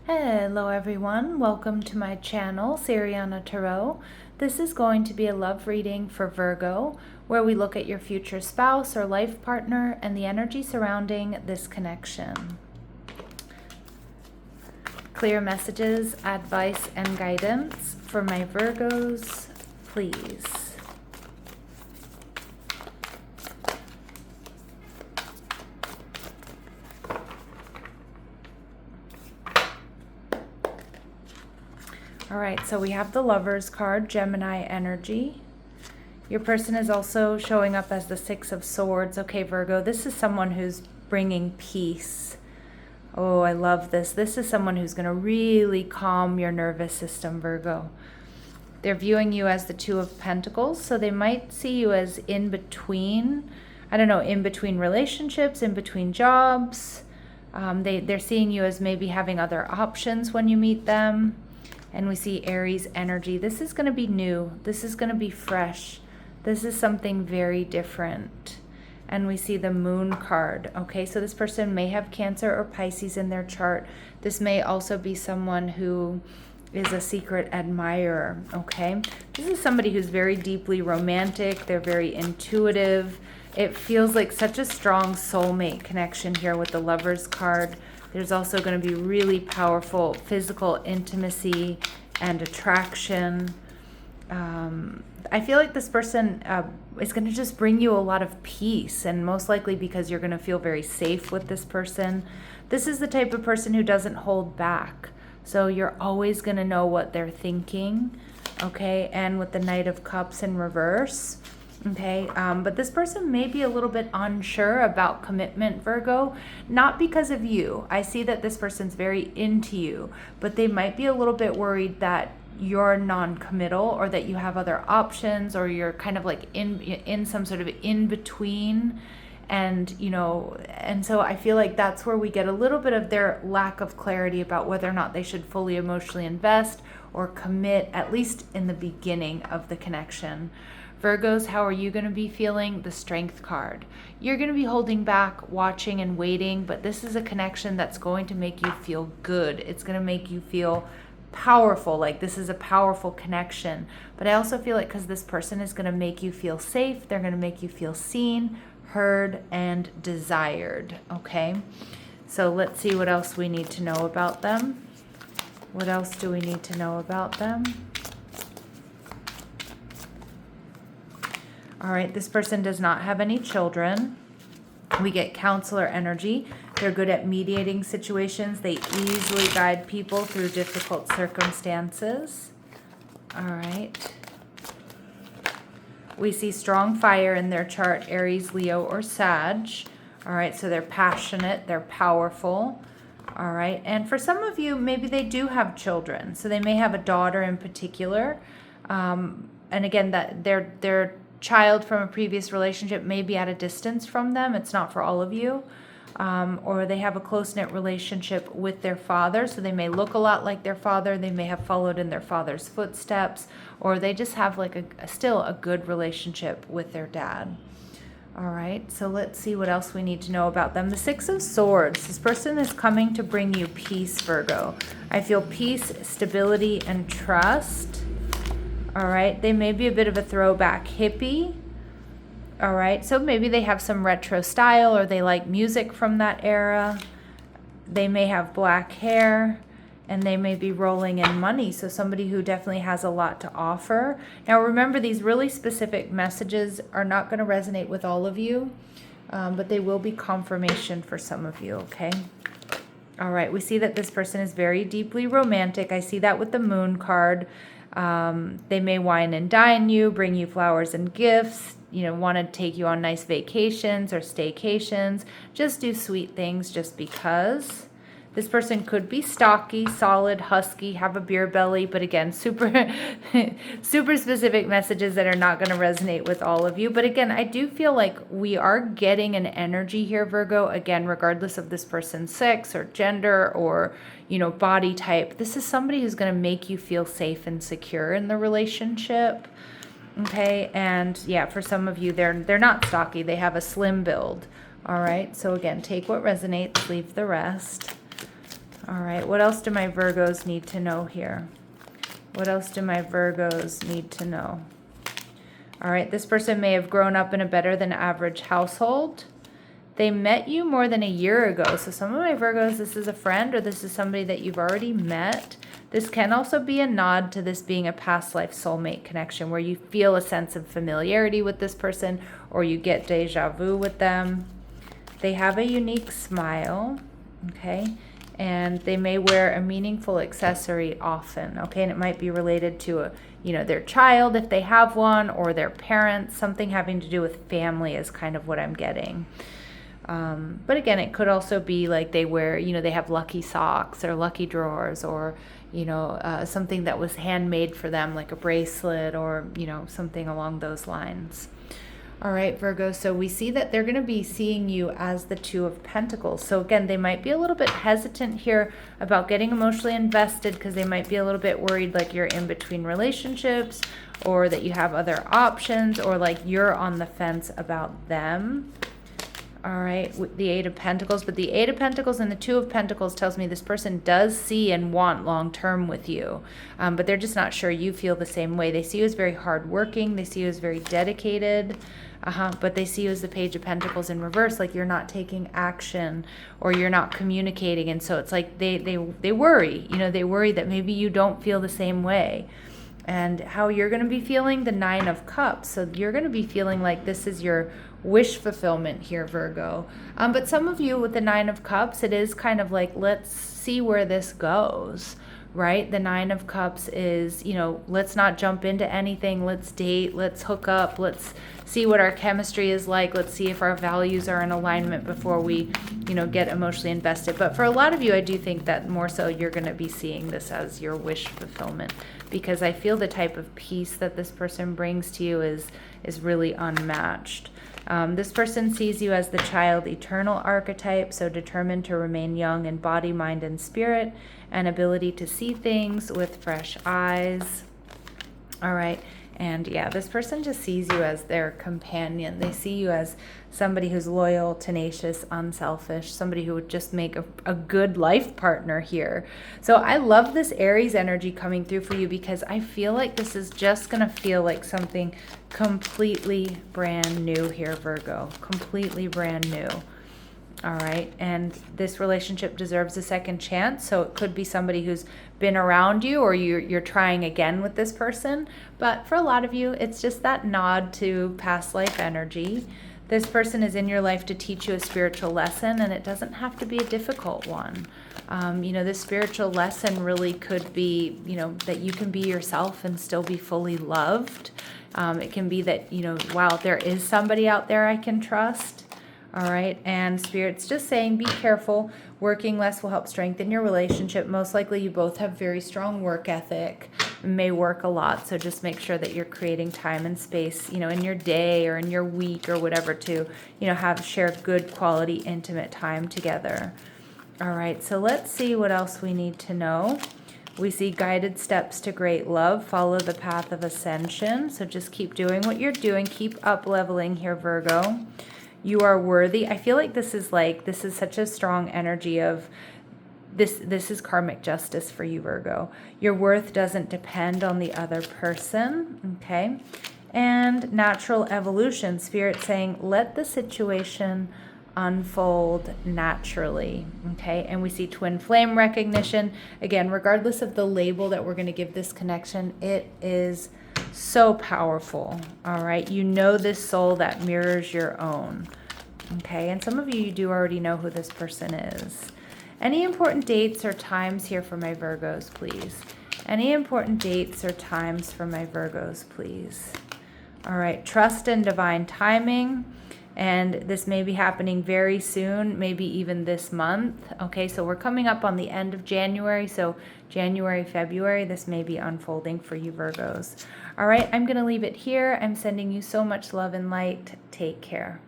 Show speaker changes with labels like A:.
A: Hello everyone, welcome to my channel, Siriana Tarot. This is going to be a love reading for Virgo, where we look at your future spouse or life partner and the energy surrounding this connection. Clear messages, advice, and guidance for my Virgos, please. All right, so we have the Lovers card, Gemini energy. Your person is also showing up as the Six of Swords. Okay, Virgo, this is someone who's bringing peace. Oh, I love this. This is someone who's going to really calm your nervous system, Virgo. They're viewing you as the Two of Pentacles, so they might see you as in between, I don't know, in between relationships, in between jobs. They're seeing you as maybe having other options when you meet them. And we see Aries energy. This is going to be new. This is going to be fresh. This is something very different. And we see the Moon card. Okay, so this person may have Cancer or Pisces in their chart. This may also be someone who is a secret admirer. Okay, this is somebody who's very deeply romantic. They're very intuitive. It feels like such a strong soulmate connection here with the Lovers card. There's also going to be really powerful physical intimacy and attraction. I feel like this person is going to just bring you a lot of peace, and most likely because you're going to feel very safe with this person. This is the type of person who doesn't hold back. So you're always going to know what they're thinking. Okay, and with the Knight of Cups in reverse. Okay, but this person may be a little bit unsure about commitment, Virgo, not because of you. I see that this person's very into you, but they might be a little bit worried that you're non-committal, or that you have other options, or you're kind of like in some sort of in-between. And, you know, and so I feel like that's where we get a little bit of their lack of clarity about whether or not they should fully emotionally invest or commit, at least in the beginning of the connection. Virgos, how are you going to be feeling? The Strength card. You're going to be holding back, watching and waiting, but this is a connection that's going to make you feel good. It's going to make you feel powerful, like this is a powerful connection. But I also feel like because this person is going to make you feel safe, they're going to make you feel seen, heard, and desired. Okay, so let's see what else we need to know about them. What else do we need to know about them? All right, this person does not have any children. We get counselor energy. They're good at mediating situations. They easily guide people through difficult circumstances. All right. We see strong fire in their chart, Aries, Leo, or Sag. All right, so they're passionate, they're powerful. All right, and for some of you, maybe they do have children. So they may have a daughter in particular. And again, that their child from a previous relationship may be at a distance from them. It's not for all of you. Or they have a close-knit relationship with their father, so they may look a lot like their father. They may have followed in their father's footsteps, or they just have like still a good relationship with their dad. All right, so let's see what else we need to know about them. The Six of Swords. This person is coming to bring you peace, Virgo. I feel peace, stability, and trust. All right, they may be a bit of a throwback hippie. All right, so maybe they have some retro style, or they like music from that era. They may have black hair, and they may be rolling in money. So somebody who definitely has a lot to offer. Now remember, these really specific messages are not going to resonate with all of you, but they will be confirmation for some of you, okay? All right, we see that this person is very deeply romantic. I see that with the Moon card. They may wine and dine you, bring you flowers and gifts, you know, want to take you on nice vacations or staycations. Just do sweet things just because. This person could be stocky, solid, husky, have a beer belly, but again, super specific messages that are not going to resonate with all of you. But again, I do feel like we are getting an energy here, Virgo, again, regardless of this person's sex or gender or, you know, body type. This is somebody who's going to make you feel safe and secure in the relationship. Okay, and yeah, for some of you, they're not stocky. They have a slim build. All right, so again, take what resonates, leave the rest. All right, what else do my Virgos need to know here? What else do my Virgos need to know? All right, this person may have grown up in a better than average household. They met you more than a year ago. So some of my Virgos, this is a friend or this is somebody that you've already met. This can also be a nod to this being a past life soulmate connection where you feel a sense of familiarity with this person or you get deja vu with them. They have a unique smile, okay? And they may wear a meaningful accessory often, okay? And it might be related to, their child if they have one, or their parents. Something having to do with family is kind of what I'm getting. But again, it could also be like they wear, they have lucky socks or lucky drawers or, something that was handmade for them, like a bracelet or, something along those lines. All right, Virgo, so we see that they're going to be seeing you as the Two of Pentacles. So again, they might be a little bit hesitant here about getting emotionally invested because they might be a little bit worried like you're in between relationships or that you have other options or like you're on the fence about them. All right, with the Eight of Pentacles, but the Eight of Pentacles and the Two of Pentacles tells me this person does see and want long-term with you, but they're just not sure you feel the same way. They see you as very hardworking. They see you as very dedicated, but they see you as the Page of Pentacles in reverse, like you're not taking action or you're not communicating, and so it's like they worry. They worry that maybe you don't feel the same way. And how you're going to be feeling, the Nine of Cups. So you're going to be feeling like this is your wish fulfillment here, Virgo. But some of you with the Nine of Cups, it is kind of like, let's see where this goes, right? The Nine of Cups is, let's not jump into anything. Let's date. Let's hook up. Let's see what our chemistry is like. Let's see if our values are in alignment before we, get emotionally invested. But for a lot of you, I do think that more so you're going to be seeing this as your wish fulfillment, because I feel the type of peace that this person brings to you is really unmatched. This person sees you as the child eternal archetype, so determined to remain young in body, mind, and spirit, and ability to see things with fresh eyes. All right. And yeah, this person just sees you as their companion. They see you as somebody who's loyal, tenacious, unselfish, somebody who would just make a good life partner here. So I love this Aries energy coming through for you because I feel like this is just going to feel like something completely brand new here, Virgo. Completely brand new. All right, and this relationship deserves a second chance. So it could be somebody who's been around you or you're trying again with this person. But for a lot of you, it's just that nod to past life energy. This person is in your life to teach you a spiritual lesson, and it doesn't have to be a difficult one. This spiritual lesson really could be, that you can be yourself and still be fully loved. It can be that, wow, there is somebody out there I can trust. All right, and Spirit's just saying, be careful. Working less will help strengthen your relationship. Most likely you both have very strong work ethic, may work a lot, so just make sure that you're creating time and space, in your day or in your week or whatever to, share good quality, intimate time together. All right, so let's see what else we need to know. We see guided steps to great love. Follow the path of ascension. So just keep doing what you're doing. Keep up leveling here, Virgo. You are worthy. I feel like this is such a strong energy of this is karmic justice for you, Virgo. Your worth doesn't depend on the other person, okay? And natural evolution, Spirit saying, let the situation unfold naturally, okay? And we see twin flame recognition. Again, regardless of the label that we're going to give this connection, it is so powerful. All right, this soul that mirrors your own. Okay, and some of you do already know who this person is. Any important dates or times here for my Virgos, please? Any important dates or times for my Virgos, please? All right, trust in divine timing. And this may be happening very soon, maybe even this month. Okay, so we're coming up on the end of January. So January, February, this may be unfolding for you, Virgos. All right, I'm going to leave it here. I'm sending you so much love and light. Take care.